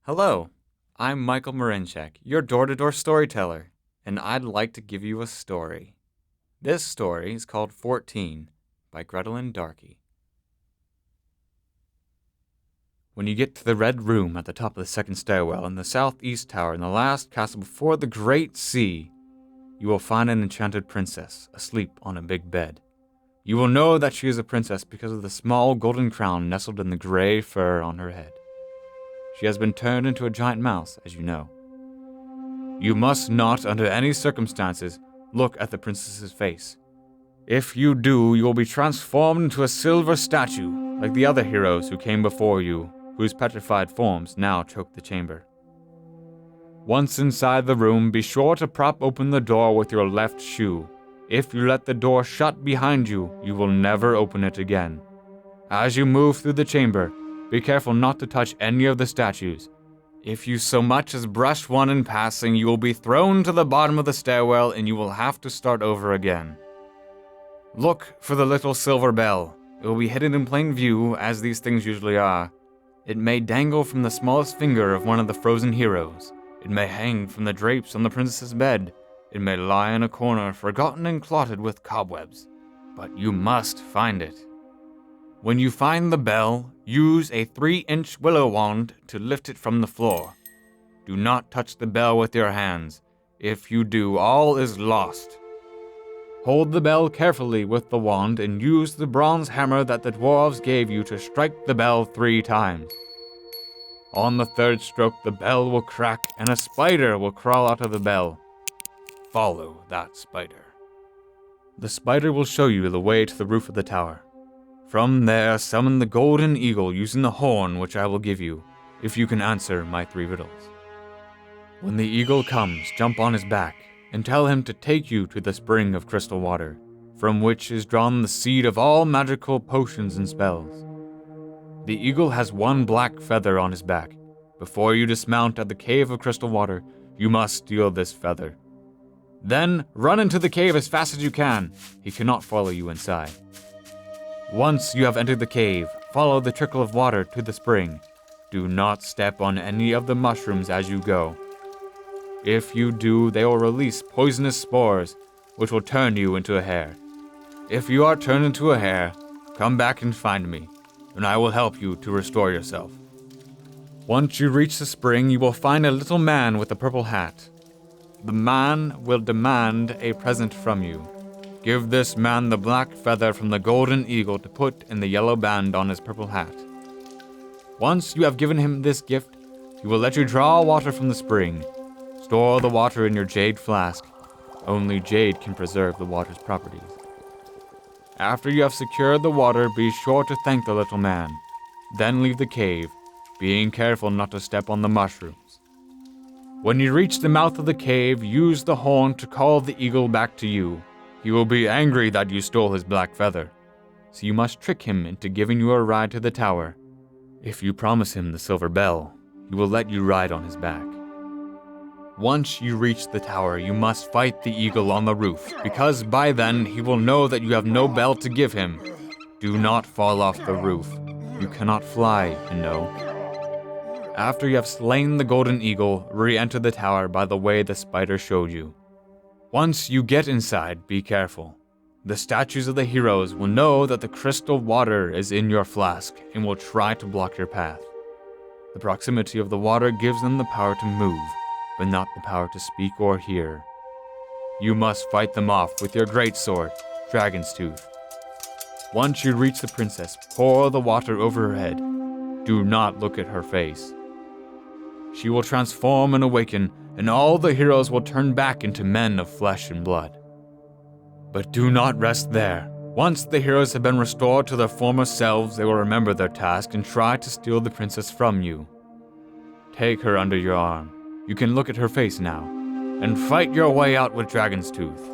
Hello, I'm Michael Marinchak, your door-to-door storyteller, and I'd like to give you a story. This story is called 14 by Grettelyn Darkey. When you get to the red room at the top of the second stairwell in the southeast tower in the last castle before the great sea, you will find an enchanted princess asleep on a big bed. You will know that she is a princess because of the small golden crown nestled in the gray fur on her head. She has been turned into a giant mouse, as you know. You must not, under any circumstances, look at the princess's face. If you do, you will be transformed into a silver statue, like the other heroes who came before you, whose petrified forms now choke the chamber. Once inside the room, be sure to prop open the door with your left shoe. If you let the door shut behind you, you will never open it again. As you move through the chamber, be careful not to touch any of the statues. If you so much as brush one in passing, you will be thrown to the bottom of the stairwell and you will have to start over again. Look for the little silver bell. It will be hidden in plain view, as these things usually are. It may dangle from the smallest finger of one of the frozen heroes. It may hang from the drapes on the princess's bed. It may lie in a corner, forgotten and clotted with cobwebs. But you must find it. When you find the bell, use a 3-inch willow wand to lift it from the floor. Do not touch the bell with your hands. If you do, all is lost. Hold the bell carefully with the wand and use the bronze hammer that the dwarves gave you to strike the bell 3 times. On the 3rd stroke, the bell will crack and a spider will crawl out of the bell. Follow that spider. The spider will show you the way to the roof of the tower. From there, summon the golden eagle using the horn which I will give you, if you can answer my 3 riddles. When the eagle comes, jump on his back, and tell him to take you to the spring of crystal water, from which is drawn the seed of all magical potions and spells. The eagle has 1 black feather on his back. Before you dismount at the cave of crystal water, you must steal this feather. Then, run into the cave as fast as you can. He cannot follow you inside. Once you have entered the cave, follow the trickle of water to the spring. Do not step on any of the mushrooms as you go. If you do, they will release poisonous spores, which will turn you into a hare. If you are turned into a hare, come back and find me, and I will help you to restore yourself. Once you reach the spring, you will find a little man with a purple hat. The man will demand a present from you. Give this man the black feather from the golden eagle to put in the yellow band on his purple hat. Once you have given him this gift, he will let you draw water from the spring. Store the water in your jade flask. Only jade can preserve the water's properties. After you have secured the water, be sure to thank the little man. Then leave the cave, being careful not to step on the mushrooms. When you reach the mouth of the cave, use the horn to call the eagle back to you. He will be angry that you stole his black feather, so you must trick him into giving you a ride to the tower. If you promise him the silver bell, he will let you ride on his back. Once you reach the tower, you must fight the eagle on the roof, because by then he will know that you have no bell to give him. Do not fall off the roof. You cannot fly, you know. After you have slain the golden eagle, re-enter the tower by the way the spider showed you. Once you get inside, be careful. The statues of the heroes will know that the crystal water is in your flask and will try to block your path. The proximity of the water gives them the power to move, but not the power to speak or hear. You must fight them off with your greatsword, Dragon's Tooth. Once you reach the princess, pour the water over her head. Do not look at her face. She will transform and awaken, and all the heroes will turn back into men of flesh and blood. But do not rest there. Once the heroes have been restored to their former selves, they will remember their task and try to steal the princess from you. Take her under your arm. You can look at her face now, and fight your way out with Dragon's Tooth.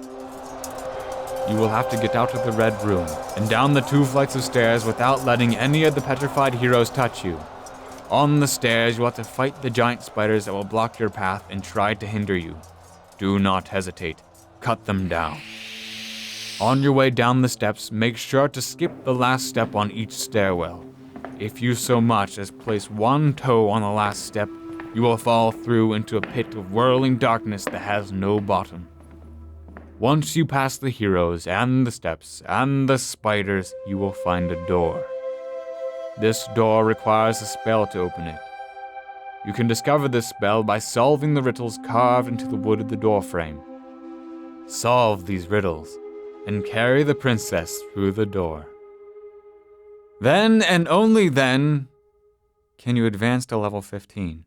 You will have to get out of the red room, and down the 2 flights of stairs without letting any of the petrified heroes touch you. On the stairs, you'll have to fight the giant spiders that will block your path and try to hinder you. Do not hesitate. Cut them down. On your way down the steps, make sure to skip the last step on each stairwell. If you so much as place 1 toe on the last step, You will fall through into a pit of whirling darkness that has no bottom. Once you pass the heroes and the steps and the spiders, you will find a door. This door requires a spell to open it. You can discover this spell by solving the riddles carved into the wood of the doorframe. Solve these riddles and carry the princess through the door. Then and only then can you advance to level 15.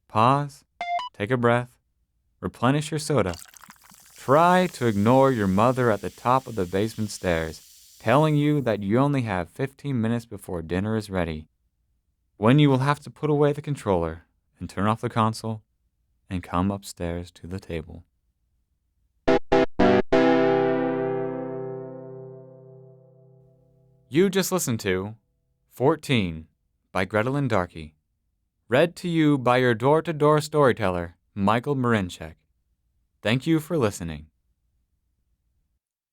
Pause, take a breath, replenish your soda. Try to ignore your mother at the top of the basement stairs, telling you that you only have 15 minutes before dinner is ready, when you will have to put away the controller and turn off the console and come upstairs to the table. You just listened to 14 by Grettelyn Darkey, read to you by your door-to-door storyteller, Michael Marinchak. Thank you for listening.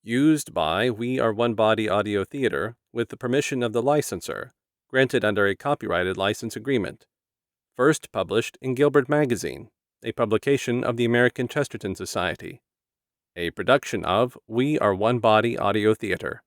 Used by We Are One Body Audio Theater with the permission of the licensor, granted under a copyrighted license agreement. First published in Gilbert Magazine, a publication of the American Chesterton Society. A production of We Are One Body Audio Theater.